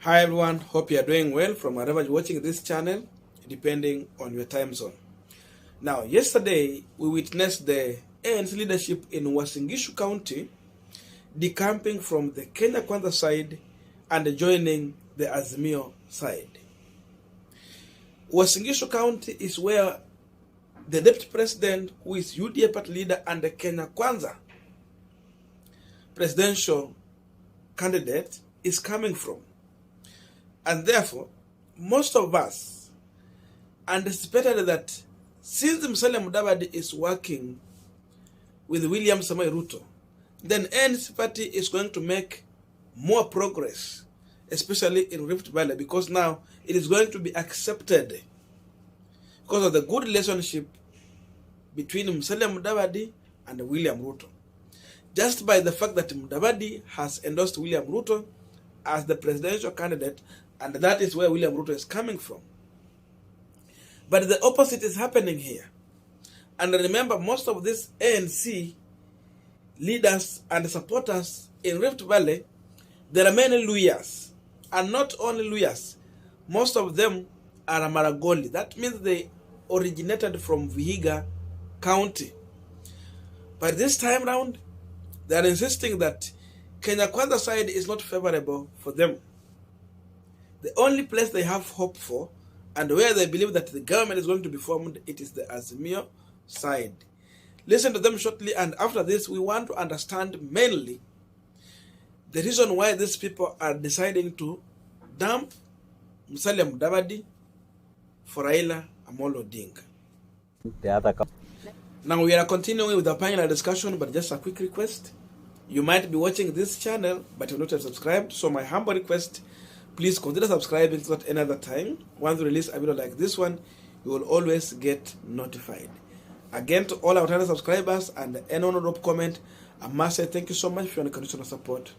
Hi everyone, hope you are doing well from wherever you're watching this channel, depending on your time zone. Now, yesterday we witnessed the ANC leadership in Uasin Gishu County decamping from the Kenya Kwanza side and joining the Azimio side. Uasin Gishu County is where the deputy president, who is UDA party leader and the Kenya Kwanza presidential candidate, is coming from. And therefore, most of us anticipated that since Musalia Mudavadi is working with William Samoei Ruto, then ANC party is going to make more progress, especially in Rift Valley, because now it is going to be accepted because of the good relationship between Musalia Mudavadi and William Ruto. Just by the fact that Mudavadi has endorsed William Ruto as the presidential candidate, and that is where William Ruto is coming from. But the opposite is happening here. And remember, most of these ANC leaders and supporters in Rift Valley, there are many lawyers. And not only lawyers, most of them are Maragoli. That means they originated from Vihiga County. But this time round, they are insisting that Kenya Kwanza side is not favorable for them. The only place they have hope for, and where they believe that the government is going to be formed, it is the Azimio side. Listen to them shortly, and after this, we want to understand mainly the reason why these people are deciding to dump Musalia Mudavadi for Raila Amolo Odinga. Now we are continuing with the panel discussion, but just a quick request. You might be watching this channel, but you're not yet subscribed, so my humble request, please consider subscribing so that another time, once we release a video like this one, you will always get notified. Again, to all our channel subscribers and anyone who drop comment, I must say thank you so much for your unconditional support.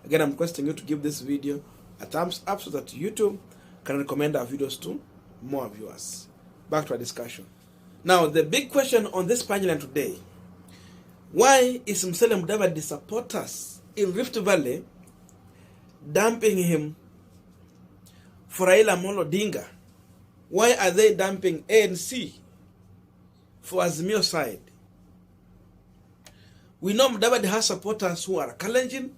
Again, I'm requesting you to give this video a thumbs up so that YouTube can recommend our videos to more viewers. Back to our discussion. Now, the big question on this panel today: why is Musalia Mudavadi supporters in Rift Valley dumping him for Raila Amolo Odinga? Why are they dumping ANC for Azimio side? We know Mudavadi has supporters who are Kalenjin,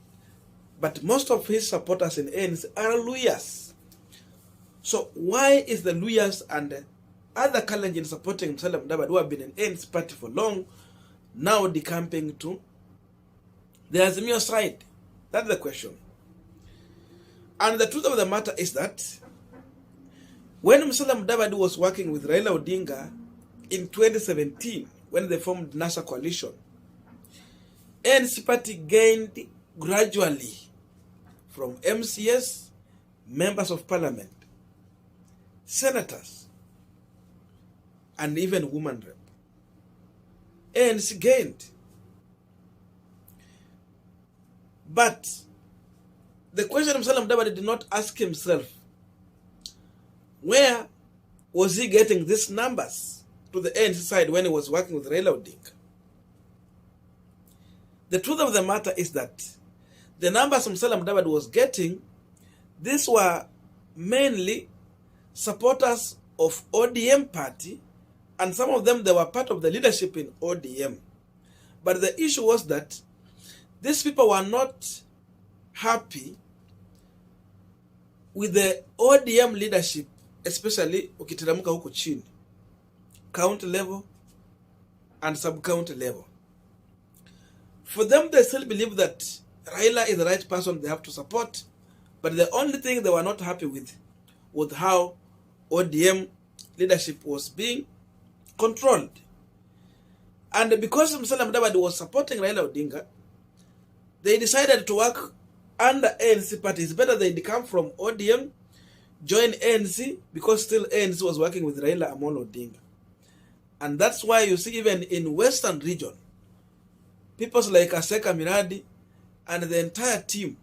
but most of his supporters in ANC are lawyers. So why is the lawyers and other Kalenjin supporting Musalia Mudavadi, who have been in ANC party for long, now decamping to the Azimio side? That's the question. And the truth of the matter is that when Musalia Mudavadi was working with Raila Odinga in 2017, when they formed NASA coalition, ANC party gained gradually from MCS, members of parliament, senators, and even women rep. ANC gained. But the question Musalia Mudavadi did not ask himself, where was he getting these numbers to the ANC side when he was working with Raila Odinga? The truth of the matter is that the numbers Musalia Mudavadi was getting, these were mainly supporters of ODM party, and some of them, they were part of the leadership in ODM. But the issue was that these people were not happy with the ODM leadership, especially ukiteramuka huko chini, county level and sub-county level. For them, they still believe that Raila is the right person they have to support, but the only thing they were not happy with was how ODM leadership was being controlled. And because Musalia Mudavadi was supporting Raila Odinga, they decided to work under ANC party. It's better they come from ODM, join ANC, because still ANC was working with Raila Amolo Odinga. And that's why you see even in Western region, people like Aseka Miradi and the entire team,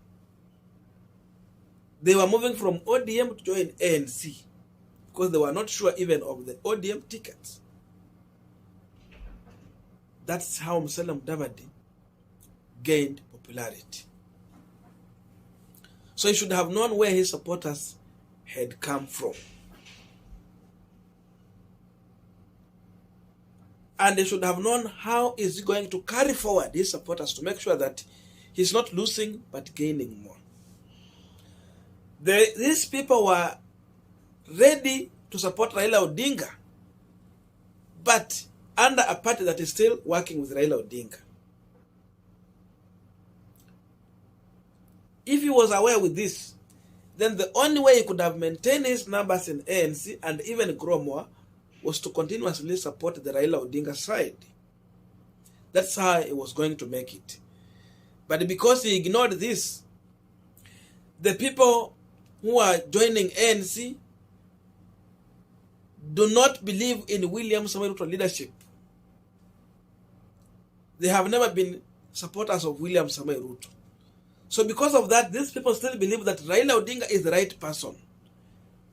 they were moving from ODM to join ANC because they were not sure even of the ODM tickets. That's how Musalia Mudavadi gained popularity. So he should have known where his supporters had come from. And he should have known how is he going to carry forward his supporters to make sure that he's not losing but gaining more. These people were ready to support Raila Odinga, but under a party that is still working with Raila Odinga. If he was aware with this, then the only way he could have maintained his numbers in ANC and even grow more was to continuously support the Raila Odinga side. That's how he was going to make it. But because he ignored this, the people who are joining ANC do not believe in William Samoei Ruto leadership. They have never been supporters of William Samoei Ruto. So because of that, these people still believe that Raila Odinga is the right person.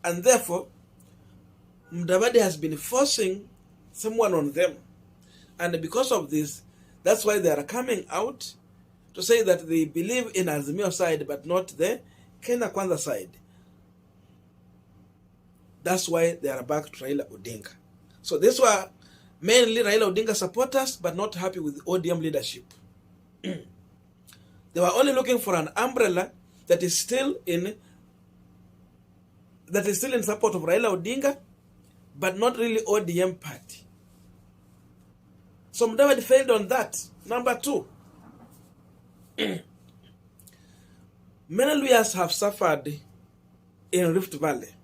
And therefore, Mudavadi has been forcing someone on them. And because of this, that's why they are coming out to say that they believe in Azimio side, but not the Kenya Kwanza side. That's why they are back to Raila Odinga. So these were mainly Raila Odinga supporters, but not happy with ODM leadership. They were only looking for an umbrella that is still in support of Raila Odinga, but not really ODM party. So Mudavadi failed on that. Number two, many lawyers have suffered in Rift Valley.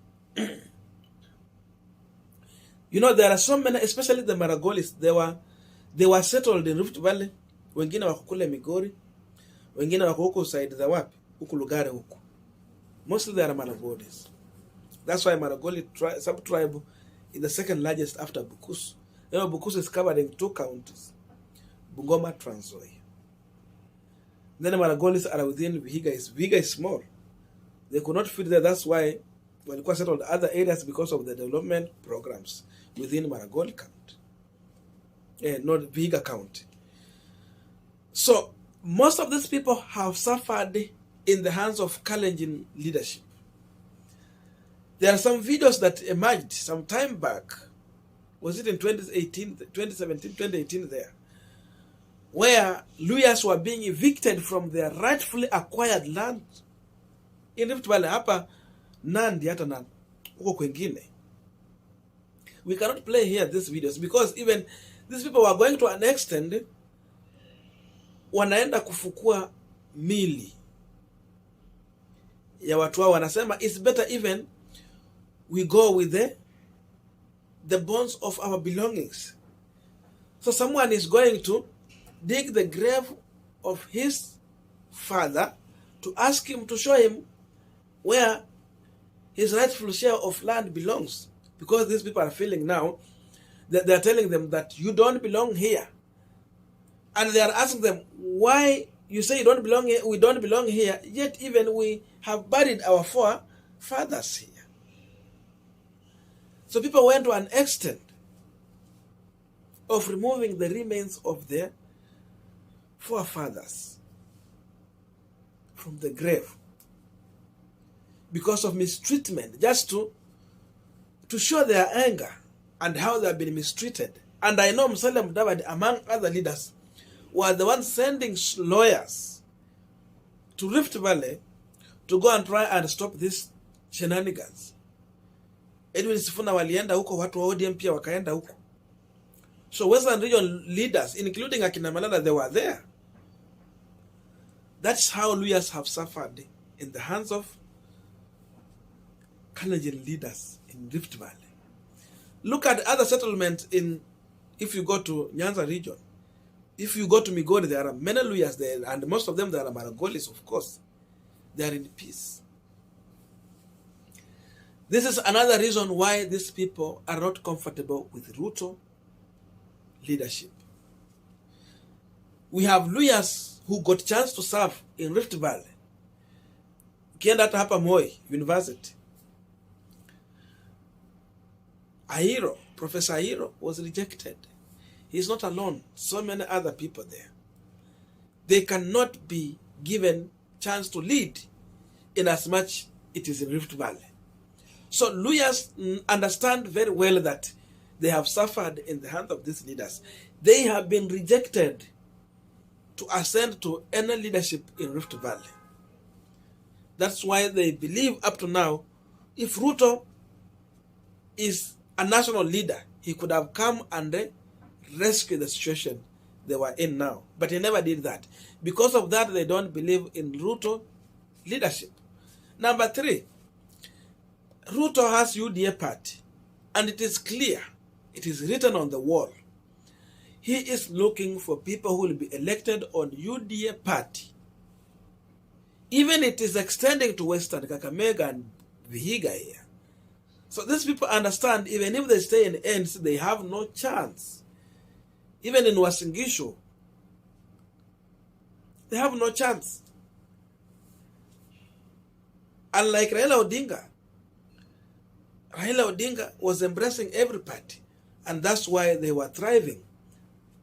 You know, there are so many, especially the Maragolis, they were settled in Rift Valley. Wengine wako kule Migori, wengine wako huko side za wapi? Huko Lugare huko. Mostly they are Maragolis. That's why Maragoli sub-tribe is the second largest after Bukusu. You know, Bukusu is covered in 2 counties, Bungoma, Trans Nzoia. Then the Maragolis are within Vihiga. Vihiga is small. They could not fit there. That's why walikuwa settled other areas because of the development programs within Maragoli County. Not Vihiga County. So most of these people have suffered in the hands of Kalenjin leadership. There are some videos that emerged some time back. Was it in 2018, 2017, 2018 there? Where lawyers were being evicted from their rightfully acquired land in Rift Valley. Hapa Nandi hata na huko kwengine. We cannot play here these videos because even these people were going to an extent wanaenda kufukua mili ya watu wao. Wanasema it's better even we go with the bones of our belongings. So someone is going to dig the grave of his father to ask him to show him where his rightful share of land belongs. Because these people are feeling now that they are telling them that you don't belong here. And they are asking them, why you say you don't belong here, we don't belong here, yet even we have buried our forefathers here. So people went to an extent of removing the remains of their forefathers from the grave because of mistreatment, just to show their anger and how they have been mistreated. And I know Musalia Mudavadi, among other leaders, were the ones sending lawyers to Rift Valley to go and try and stop these shenanigans. Edwin Sifuna walienda huko, watu wa ODM pia wakaenda huko. So Western region leaders, including Akina Malala, they were there. That's how lawyers have suffered in the hands of Kalenjin leaders in Rift Valley. Look at other settlements if you go to Nyanza region. If you go to Migori, there are many lawyers there, and most of them, they are Maragolis, of course. They are in peace. This is another reason why these people are not comfortable with Ruto leadership. We have lawyers who got chance to serve in Rift Valley. Kienda hata hapa Moi University. Ahiro, Professor Ahiro was rejected. He's not alone. So many other people there. They cannot be given chance to lead in as much it is in Rift Valley. So Luyas understand very well that they have suffered in the hands of these leaders. They have been rejected to ascend to any leadership in Rift Valley. That's why they believe up to now, if Ruto is a national leader, he could have come and rescue the situation they were in now. But he never did that. Because of that, they don't believe in Ruto leadership. Number 3, Ruto has UDA party, and it is clear, it is written on the wall. He is looking for people who will be elected on UDA party. Even it is extending to Western Kakamega and Vihiga here. So these people understand, even if they stay in ANC, they have no chance. Even in Uasin Gishu, they have no chance. Unlike Raila Odinga was embracing every party, and that's why they were thriving.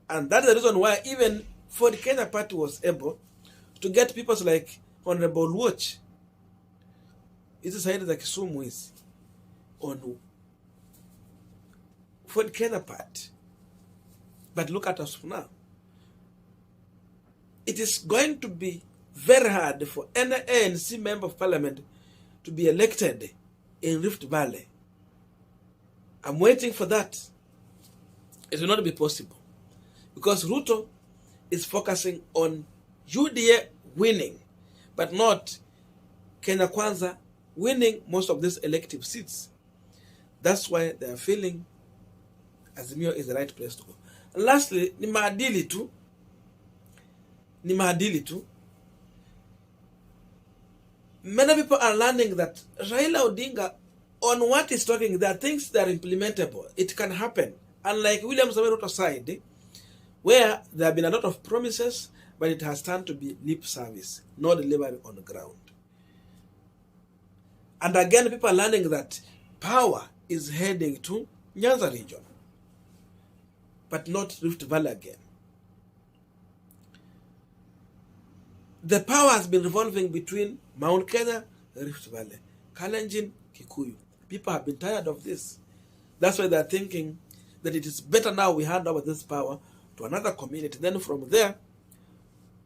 And that's the reason why even for the Kenya party was able to get people like Honorable Watch. It is said that Kisumu is on for the Kenya party. But look at us now. It is going to be very hard for any ANC member of parliament to be elected in Rift Valley. I'm waiting for that. It will not be possible. Because Ruto is focusing on UDA winning, but not Kenya Kwanza winning most of these elective seats. That's why they are feeling Azimio is the right place to go. And lastly, ni maadili tu. Many people are learning that Raila Odinga, on what he's talking, there are things that are implementable. It can happen. Unlike William Samoei Ruto side, where there have been a lot of promises, but it has turned to be lip service, no delivery on the ground. And again, people are learning that power is heading to Nyanza region, but not Rift Valley again. The power has been revolving between Mount Kenya and Rift Valley, Kalenjin, Kikuyu. People have been tired of this. That's why they're thinking that it is better now we hand over this power to another community. Then from there,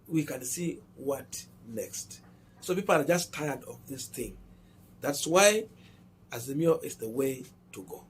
we can see what next. So people are just tired of this thing. That's why Azimio is the way to go.